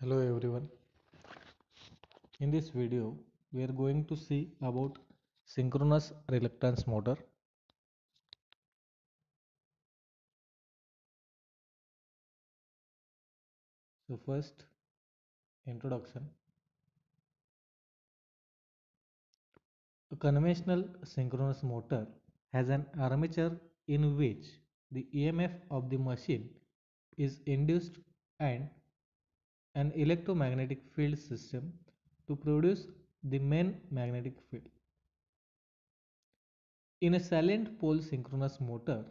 Hello everyone. In this video, we are going to see about synchronous reluctance motor. So first, introduction. A conventional synchronous motor has an armature in which the EMF of the machine is induced and an electromagnetic field system to produce the main magnetic field. In a salient pole synchronous motor,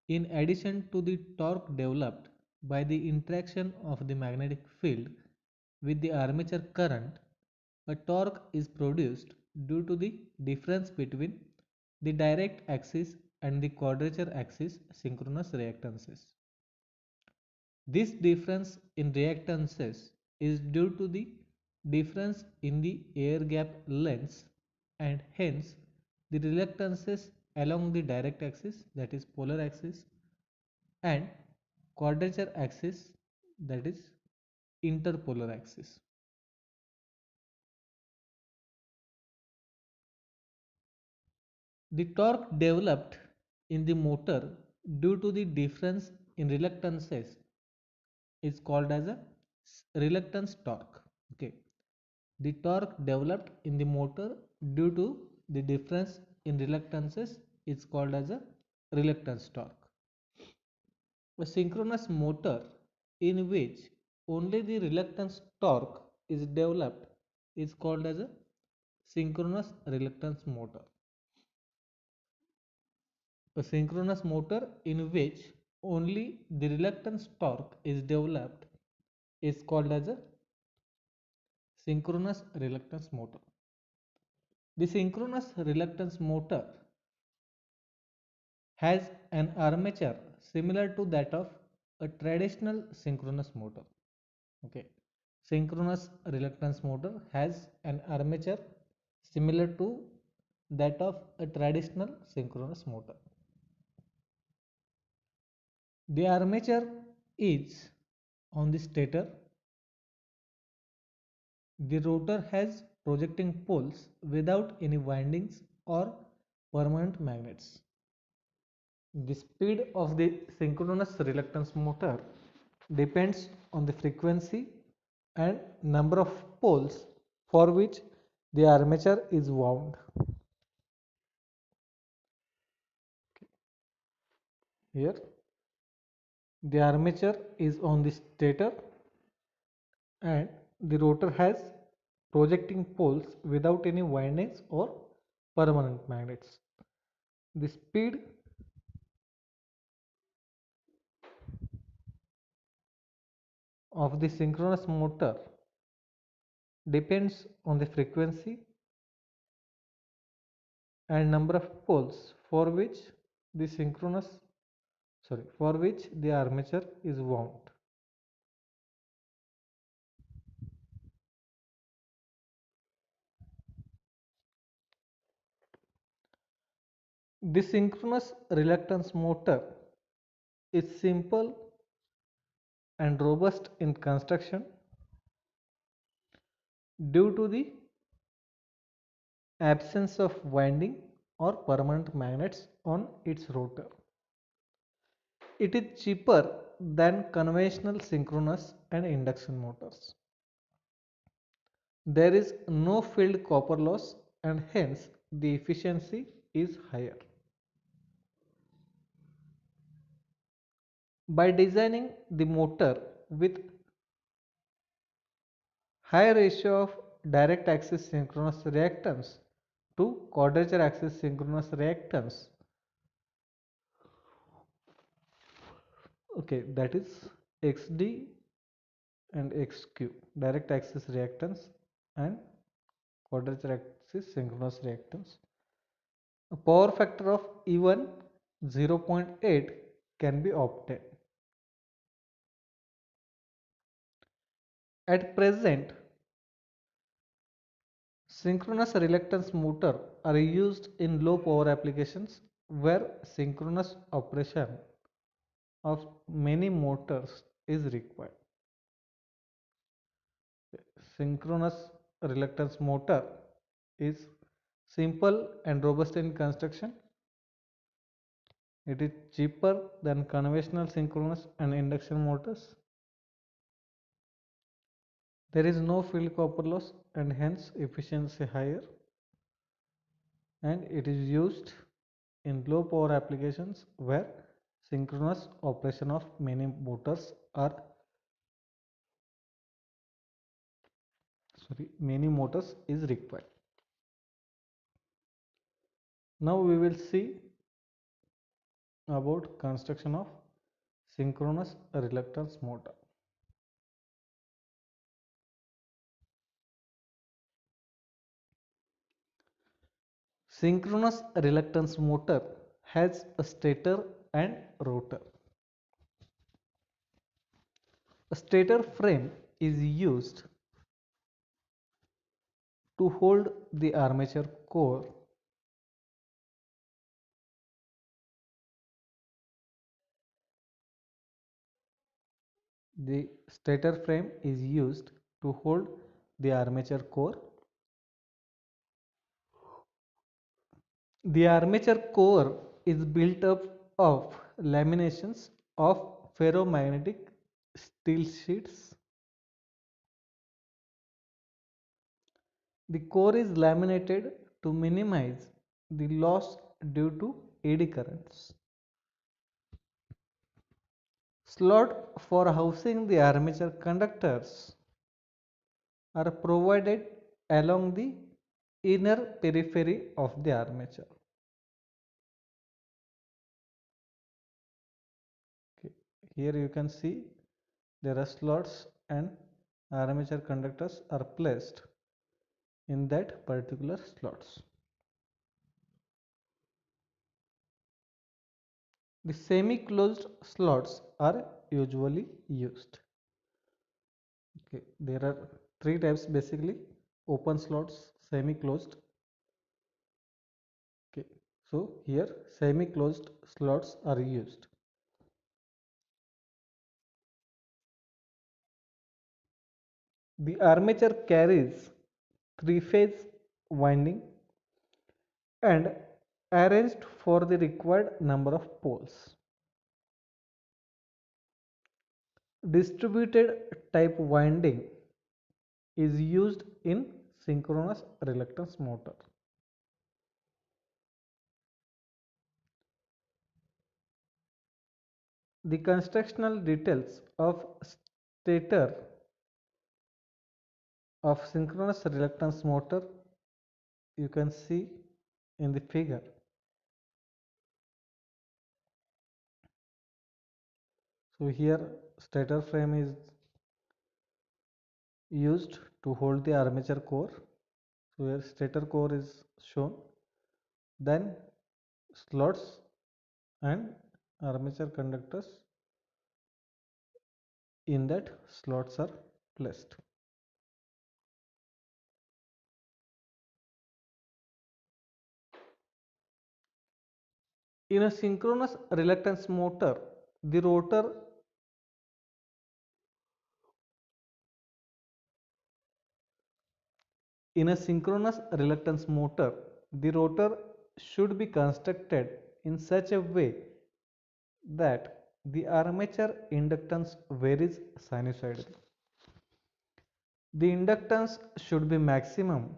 in addition to the torque developed by the interaction of the magnetic field with the armature current, a torque is produced due to the difference between the direct axis and the quadrature axis synchronous reactances. This difference in reactances is due to the difference in the air gap lengths and hence the reluctances along the direct axis, that is polar axis, and quadrature axis, that is interpolar axis. The torque developed in the motor due to the difference in reluctances is called as a reluctance torque. Okay, the torque developed in the motor due to the difference in reluctances is called as a reluctance torque. A synchronous motor in which only the reluctance torque is developed is called as a synchronous reluctance motor. A synchronous motor in which only the reluctance torque is developed is called as a synchronous reluctance motor. The synchronous reluctance motor has an armature similar to that of a traditional synchronous motor. Okay, synchronous reluctance motor has an armature similar to that of a traditional synchronous motor. The armature is on the stator. The rotor has projecting poles without any windings or permanent magnets. The speed of the synchronous reluctance motor depends on the frequency and number of poles for which the armature is wound. Here, the armature is on the stator and the rotor has projecting poles without any windings or permanent magnets. The speed of the synchronous motor depends on the frequency and number of poles the synchronous for which the armature is wound. The synchronous reluctance motor is simple and robust in construction due to the absence of winding or permanent magnets on its rotor. It is cheaper than conventional synchronous and induction motors. There is no field copper loss and hence the efficiency is higher. By designing the motor with high ratio of direct axis synchronous reactance to quadrature axis synchronous reactance, okay, that is XD and XQ, direct axis reactance and quadrature axis synchronous reactance, a power factor of even 0.8 can be obtained. At present, synchronous reluctance motor are used in low power applications where synchronous operation of many motors is required. synchronous reluctance motor is simple and robust in construction. It is cheaper than conventional synchronous and induction motors. There is no field copper loss and hence efficiency higher, and it is used in low power applications where synchronous operation of many motors is required. Now we will see about construction of synchronous reluctance motor. Synchronous reluctance motor has a stator and rotor. A stator frame is used to hold the armature core. The stator frame is used to hold the armature core. The armature core is built up of laminations of ferromagnetic steel sheets. The core is laminated to minimize the loss due to eddy currents. Slot for housing the armature conductors are provided along the inner periphery of the armature. Okay. Here you can see there are slots and armature conductors are placed in that particular slots. The semi-closed slots are usually used. Okay. There are three types basically: open slots, semi-closed. Okay. So here semi-closed slots are used. The armature carries three-phase winding and arranged for the required number of poles. Distributed type winding is used in synchronous reluctance motor. The constructional details of stator of synchronous reluctance motor you can see in the figure. So here stator frame is used to hold the armature core. So here stator core is shown, then slots and armature conductors in that slots are placed. In a synchronous reluctance motor, the rotor in a synchronous reluctance motor, the rotor should be constructed in such a way that the armature inductance varies sinusoidally. The inductance should be maximum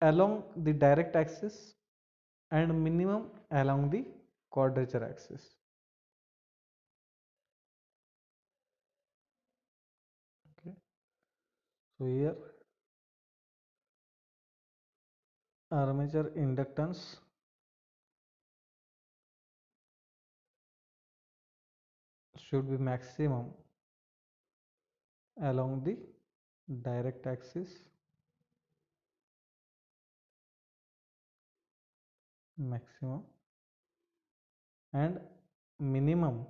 along the direct axis and minimum along the quadrature axis. Okay. So here armature inductance should be maximum along the direct axis, maximum, and minimum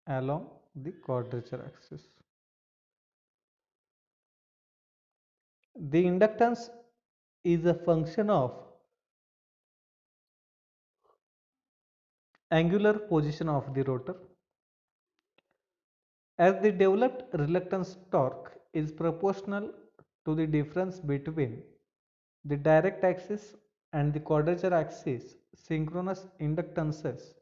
along the quadrature axis. The inductance is a function of angular position of the rotor. As the developed reluctance torque is proportional to the difference between the direct axis and the quadrature axis synchronous inductances,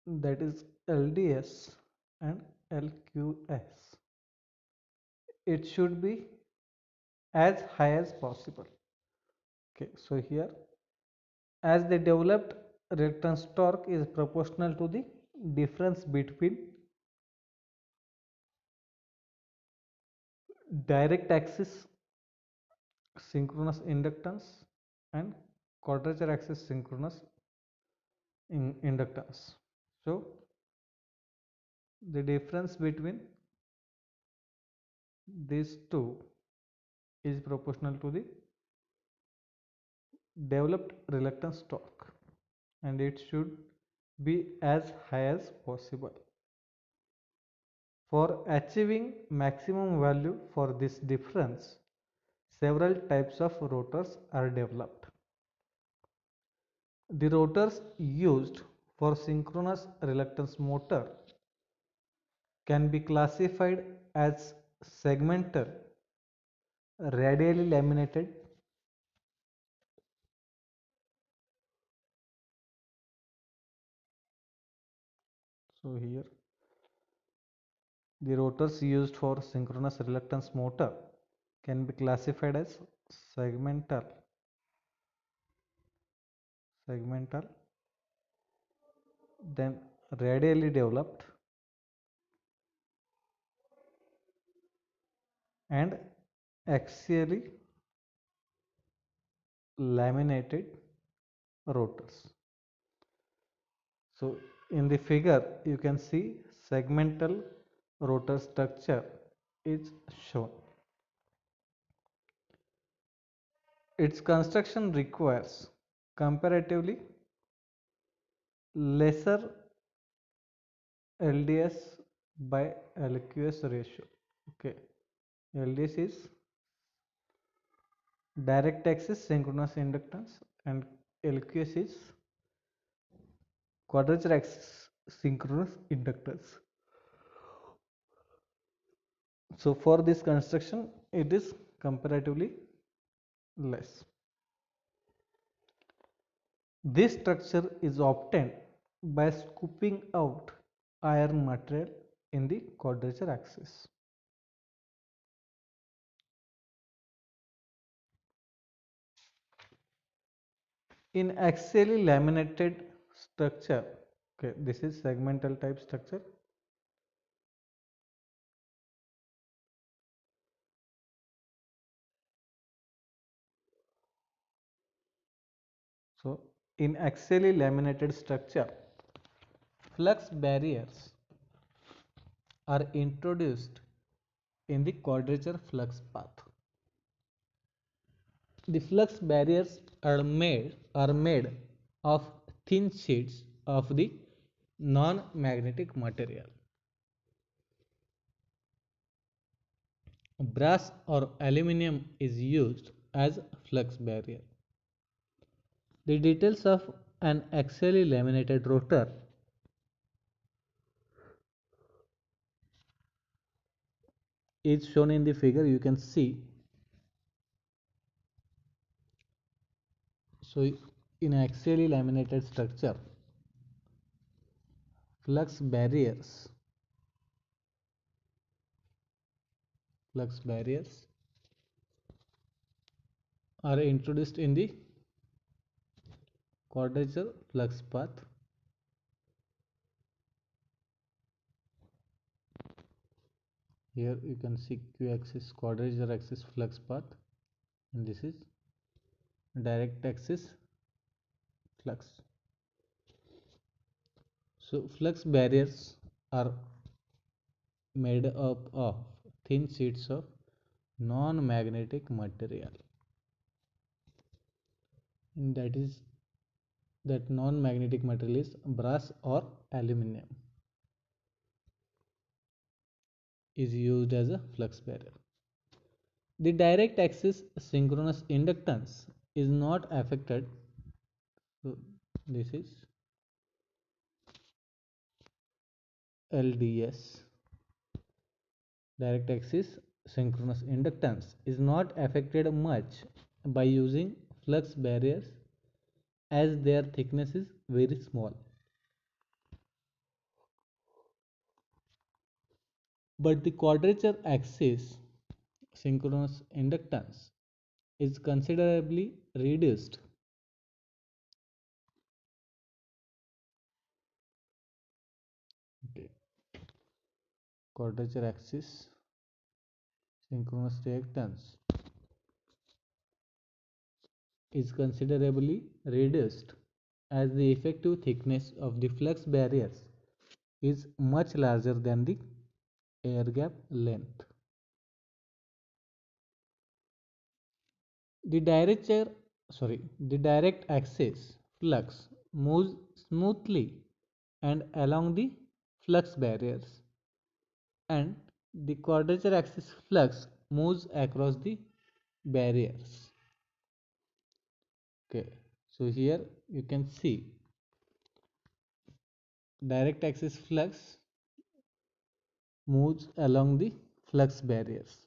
that is LDS and LQS, it should be as high as possible. Okay, so here as the developed reluctance torque is proportional to the difference between direct axis synchronous inductance and quadrature axis synchronous inductance. So the difference between these two is proportional to the developed reluctance torque and it should be as high as possible. For achieving maximum value for this difference, several types of rotors are developed. The rotors used for synchronous reluctance motor can be classified as segmental, radially laminated, so here the rotors used for synchronous reluctance motor can be classified as segmental, segmental, then radially developed and axially laminated rotors. So in the figure you can see segmental rotor structure is shown. Its construction requires comparatively lesser LDS by LQS ratio. Okay, LDS is direct axis synchronous inductance and LQS is quadrature axis synchronous inductance. So for this construction it is comparatively less. This structure is obtained by scooping out iron material in the quadrature axis. In axially laminated structure, okay, this is segmental type structure. So in axially laminated structure, flux barriers are introduced in the quadrature flux path. The flux barriers are made of thin sheets of the non-magnetic material. Brass or aluminum is used as flux barrier. The details of an axially laminated rotor is shown in the figure. You can see. So in axially laminated structure, flux barriers flux barriers are introduced in the quadrature flux path. Here you can see q axis quadrature axis flux path and this is direct axis flux. So flux barriers are made up of thin sheets of non-magnetic material, and that non-magnetic material is brass or aluminum is used as a flux barrier. The direct axis synchronous inductance is not affected. So this is LDS, direct axis synchronous inductance, is not affected much by using flux barriers as their thickness is very small. But the quadrature axis synchronous inductance is considerably reduced. Okay. Quadrature axis synchronous reactance is considerably reduced as the effective thickness of the flux barriers is much larger than the air gap length. The director, the direct axis flux moves smoothly and along the flux barriers, and the quadrature axis flux moves across the barriers. Okay, so here you can see direct axis flux moves along the flux barriers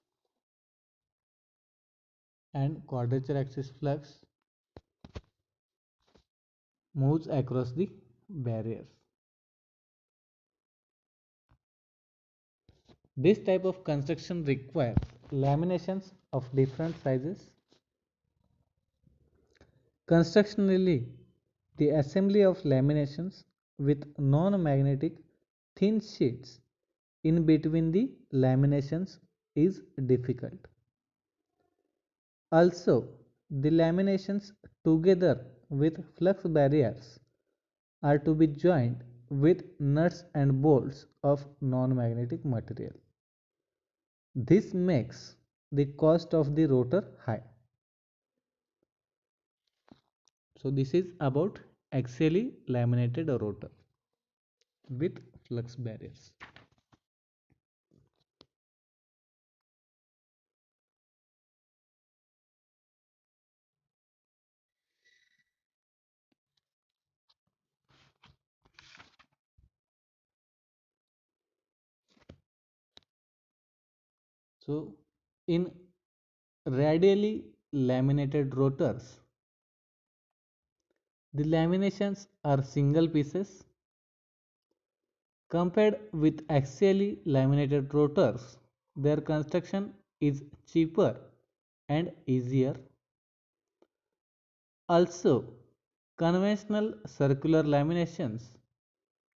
and quadrature axis flux moves across the barriers. This type of construction requires laminations of different sizes. Constructionally, the assembly of laminations with non-magnetic thin sheets in between the laminations is difficult. Also, the laminations together with flux barriers are to be joined with nuts and bolts of non-magnetic material. This makes the cost of the rotor high. So this is about axially laminated rotor with flux barriers. So in radially laminated rotors, the laminations are single pieces. Compared with axially laminated rotors, their construction is cheaper and easier. Also, conventional circular laminations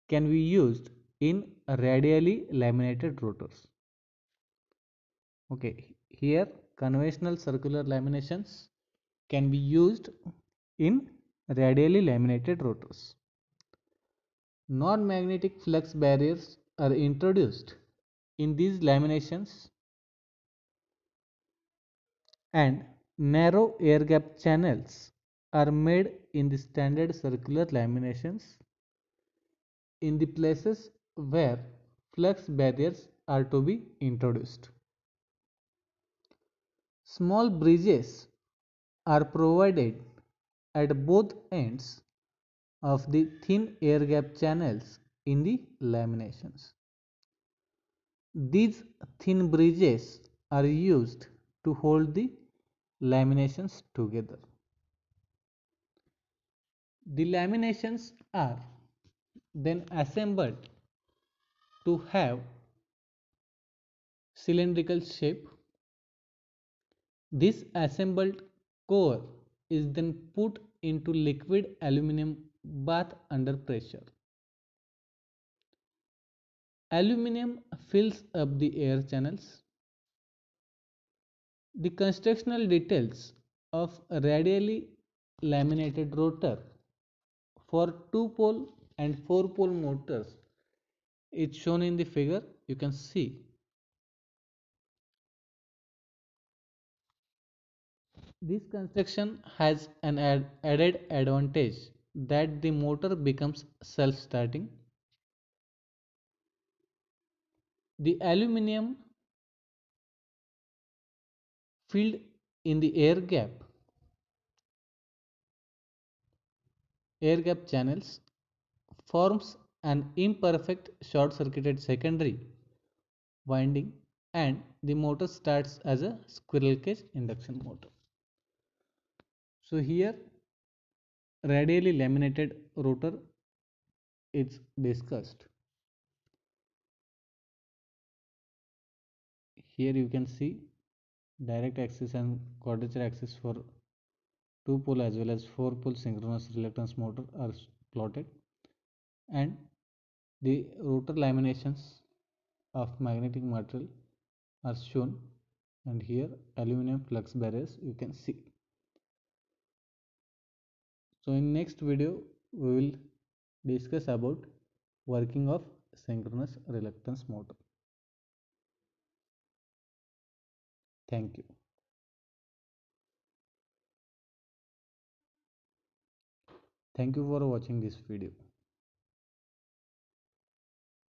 can be used in radially laminated rotors. Okay, here conventional circular laminations can be used in radially laminated rotors. Non-magnetic flux barriers are introduced in these laminations, and narrow air gap channels are made in the standard circular laminations in the places where flux barriers are to be introduced. Small bridges are provided at both ends of the thin air gap channels in the laminations. These thin bridges are used to hold the laminations together. The laminations are then assembled to have cylindrical shape. This assembled core is then put into liquid aluminum bath under pressure. Aluminum fills up the air channels. The constructional details of a radially laminated rotor for 2-pole and 4-pole motors is shown in the figure. You can see this construction has an added advantage that the motor becomes self-starting. The aluminum filled in the air gap channels forms an imperfect short circuited secondary winding, and the motor starts as a squirrel cage induction motor. So here radially laminated rotor is discussed. Here you can see direct axis and quadrature axis for 2 pole as well as 4 pole synchronous reluctance motor are plotted, and the rotor laminations of magnetic material are shown, and here aluminum flux barriers you can see. So in next video we will discuss about working of synchronous reluctance motor. Thank you. Thank you for watching this video.